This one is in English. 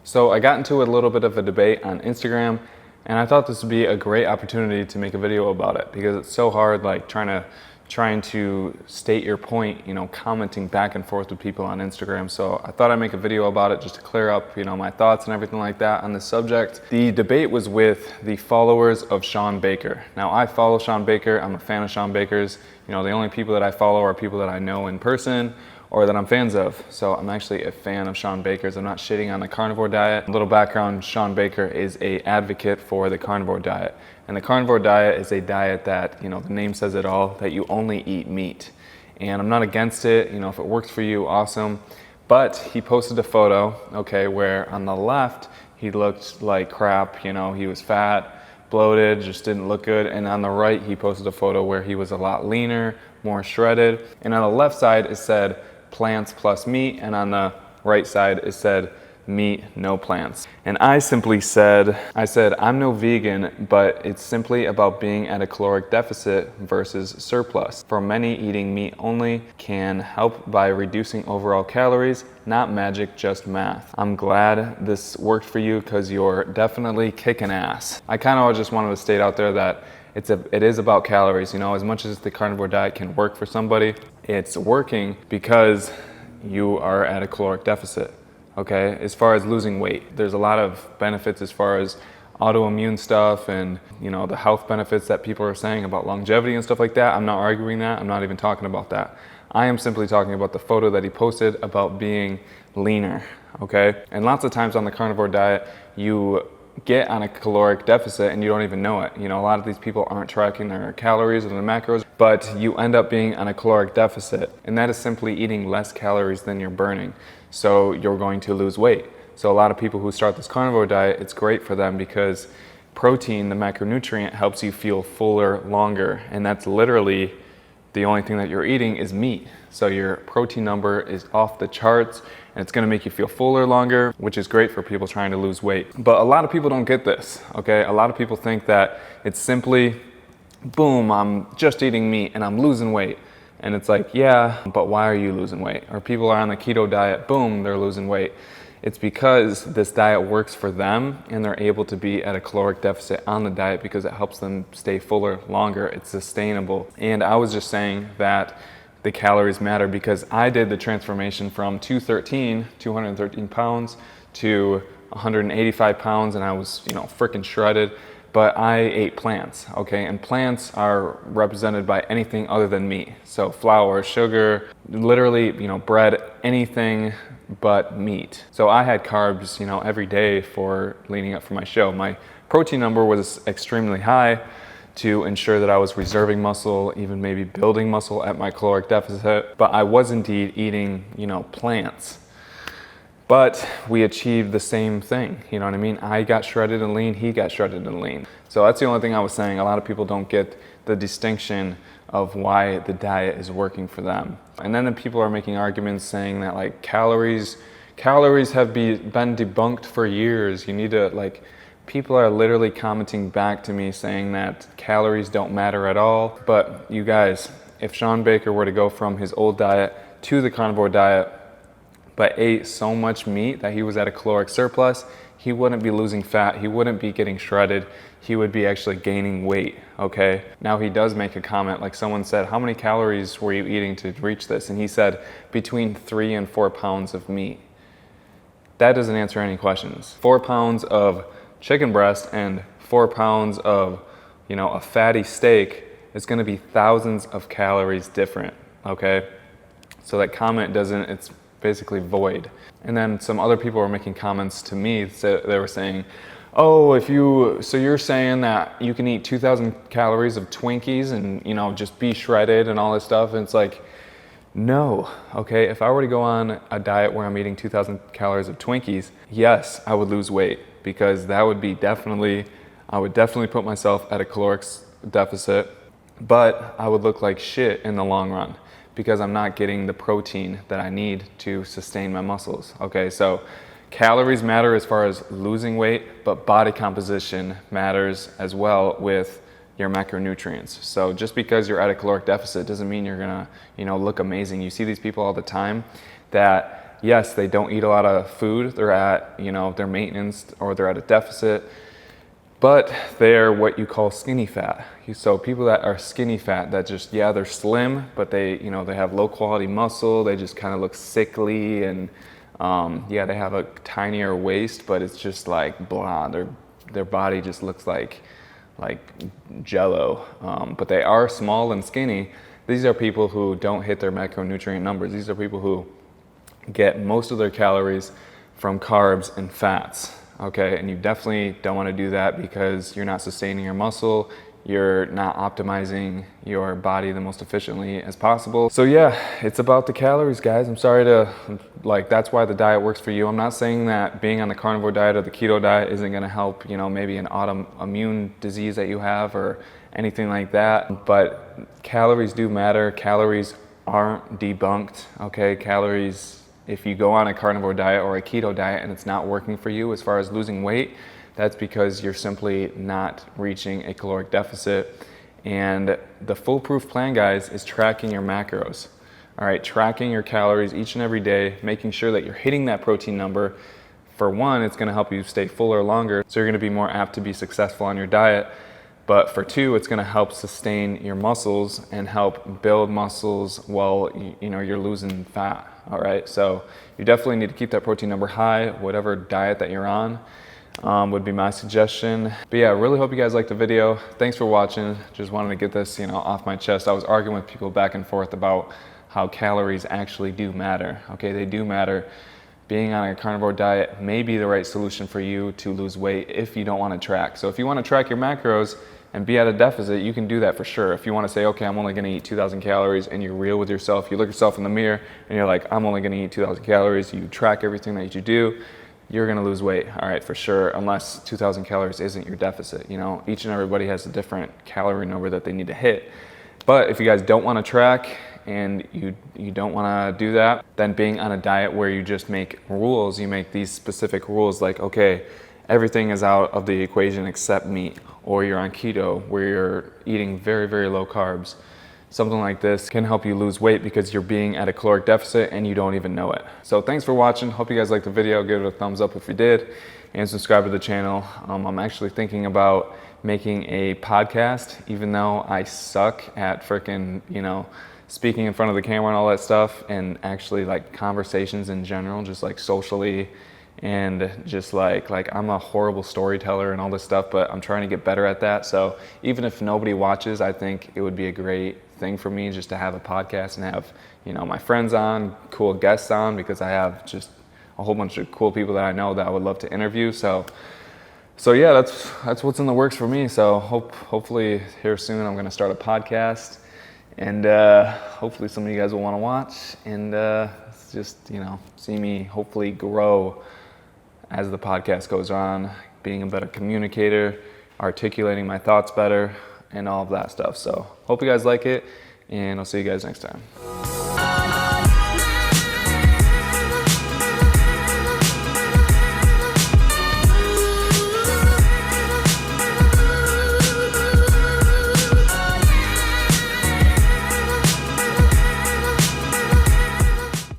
So I got into a little bit of a debate on Instagram, and I thought this would be a great opportunity to make a video about it because it's so hard, like trying to state your point, commenting back and forth with people on Instagram. So I thought I'd make a video about it just to clear up, my thoughts and everything like that on this subject. The debate was with the followers of Shawn Baker. Now I follow Shawn Baker. I'm a fan of Shawn Baker's. The only people that I follow are people that I know in person or that I'm fans of. So I'm actually a fan of Shawn Baker's. I'm not shitting on the carnivore diet. A little background, Shawn Baker is an advocate for the carnivore diet. And the carnivore diet is a diet that, the name says it all, that you only eat meat. And I'm not against it, if it works for you, awesome. But he posted a photo, where on the left, he looked like crap, he was fat, bloated, just didn't look good. And on the right, he posted a photo where he was a lot leaner, more shredded. And on the left side, it said plants plus meat. And on the right side, it said meat, no plants. And I simply said, I'm no vegan, but it's simply about being at a caloric deficit versus surplus. For many, eating meat only can help by reducing overall calories, not magic, just math. I'm glad this worked for you because you're definitely kicking ass. I kind of just wanted to state out there that it is about calories. As much as the carnivore diet can work for somebody, it's working because you are at a caloric deficit. As far as losing weight, there's a lot of benefits as far as autoimmune stuff and, the health benefits that people are saying about longevity and stuff like that. I'm not arguing that. I'm not even talking about that. I am simply talking about the photo that he posted about being leaner, And lots of times on the carnivore diet, you get on a caloric deficit and you don't even know it. A lot of these people aren't tracking their calories or their macros, but you end up being on a caloric deficit, and that is simply eating less calories than you're burning. So you're going to lose weight. So a lot of people who start this carnivore diet, it's great for them because protein, the macronutrient, helps you feel fuller longer, and that's literally the only thing that you're eating is meat. So your protein number is off the charts and it's gonna make you feel fuller longer, which is great for people trying to lose weight. But a lot of people don't get this, A lot of people think that it's simply, boom, I'm just eating meat and I'm losing weight. And it's like, yeah, but why are you losing weight? Or people are on the keto diet, boom, they're losing weight. It's because this diet works for them and they're able to be at a caloric deficit on the diet because it helps them stay fuller longer. It's sustainable. And I was just saying that the calories matter because I did the transformation from 213 pounds to 185 pounds and I was, freaking shredded. But I ate plants, And plants are represented by anything other than meat. So flour, sugar, literally, bread, anything but meat. So I had carbs, every day for leading up for my show. My protein number was extremely high to ensure that I was reserving muscle, even maybe building muscle at my caloric deficit. But I was indeed eating, plants. But we achieved the same thing, I got shredded and lean, he got shredded and lean. So that's the only thing I was saying. A lot of people don't get the distinction of why the diet is working for them. And then people are making arguments saying that like calories have been debunked for years. You need to people are literally commenting back to me saying that calories don't matter at all. But you guys, if Shawn Baker were to go from his old diet to the carnivore diet, but ate so much meat that he was at a caloric surplus, he wouldn't be losing fat, he wouldn't be getting shredded, he would be actually gaining weight, Now he does make a comment, like someone said, how many calories were you eating to reach this? And he said, between 3 and 4 pounds of meat. That doesn't answer any questions. 4 pounds of chicken breast and 4 pounds of, a fatty steak is gonna be thousands of calories different, So that comment it's basically void. And then some other people were making comments to me, so they were saying, oh, so you're saying that you can eat 2,000 calories of Twinkies and, just be shredded and all this stuff. And it's like, no, if I were to go on a diet where I'm eating 2,000 calories of Twinkies, yes, I would lose weight because that would be I would definitely put myself at a caloric deficit, but I would look like shit in the long run, because I'm not getting the protein that I need to sustain my muscles, So calories matter as far as losing weight, but body composition matters as well with your macronutrients. So just because you're at a caloric deficit doesn't mean you're gonna, look amazing. You see these people all the time that yes, they don't eat a lot of food. They're at, their maintenance, or they're at a deficit, but they're what you call skinny fat. So people that are skinny fat, that just, yeah, they're slim, but they have low quality muscle. They just kind of look sickly, and yeah, they have a tinier waist, but it's just like blah. Their body just looks like jello. But they are small and skinny. These are people who don't hit their macronutrient numbers. These are people who get most of their calories from carbs and fats. Okay, and you definitely don't want to do that because you're not sustaining your muscle. You're not optimizing your body the most efficiently as possible. So yeah, it's about the calories, guys. I'm sorry to, that's why the diet works for you. I'm not saying that being on the carnivore diet or the keto diet isn't gonna help, maybe an autoimmune disease that you have or anything like that. But calories do matter. Calories aren't debunked, okay? Calories, if you go on a carnivore diet or a keto diet and it's not working for you as far as losing weight, that's because you're simply not reaching a caloric deficit. And the foolproof plan, guys, is tracking your macros. All right, tracking your calories each and every day, making sure that you're hitting that protein number. For one, it's gonna help you stay fuller longer, so you're gonna be more apt to be successful on your diet. But for two, it's gonna help sustain your muscles and help build muscles while you're losing fat, all right? So you definitely need to keep that protein number high, whatever diet that you're on, would be my suggestion. But yeah, I really hope you guys liked the video. Thanks for watching. Just wanted to get this, off my chest. I was arguing with people back and forth about how calories actually do matter. Okay, they do matter. Being on a carnivore diet may be the right solution for you to lose weight if you don't want to track. So if you want to track your macros and be at a deficit, you can do that for sure. If you want to say, okay, I'm only going to eat 2,000 calories, and you're real with yourself, you look yourself in the mirror and you're like, I'm only going to eat 2,000 calories, you track everything that you do, you're going to lose weight, all right, for sure, unless 2,000 calories isn't your deficit. Each and everybody has a different calorie number that they need to hit. But if you guys don't want to track and you don't want to do that, then being on a diet where you just make rules, you make these specific rules like, okay, everything is out of the equation except meat, or you're on keto where you're eating very, very low carbs. Something like this can help you lose weight because you're being at a caloric deficit and you don't even know it. So thanks for watching. Hope you guys liked the video. Give it a thumbs up if you did, and subscribe to the channel. I'm actually thinking about making a podcast, even though I suck at freaking, speaking in front of the camera and all that stuff, and actually like conversations in general, just like socially, and just like I'm a horrible storyteller and all this stuff, but I'm trying to get better at that. So even if nobody watches, I think it would be a great thing for me just to have a podcast and have, my friends on, cool guests on, because I have just a whole bunch of cool people that I know that I would love to interview. So yeah, that's what's in the works for me. So hopefully here soon I'm gonna start a podcast, and hopefully some of you guys will want to watch, and just see me hopefully grow as the podcast goes on, being a better communicator, articulating my thoughts better, and all of that stuff. So hope you guys like it, and I'll see you guys next time.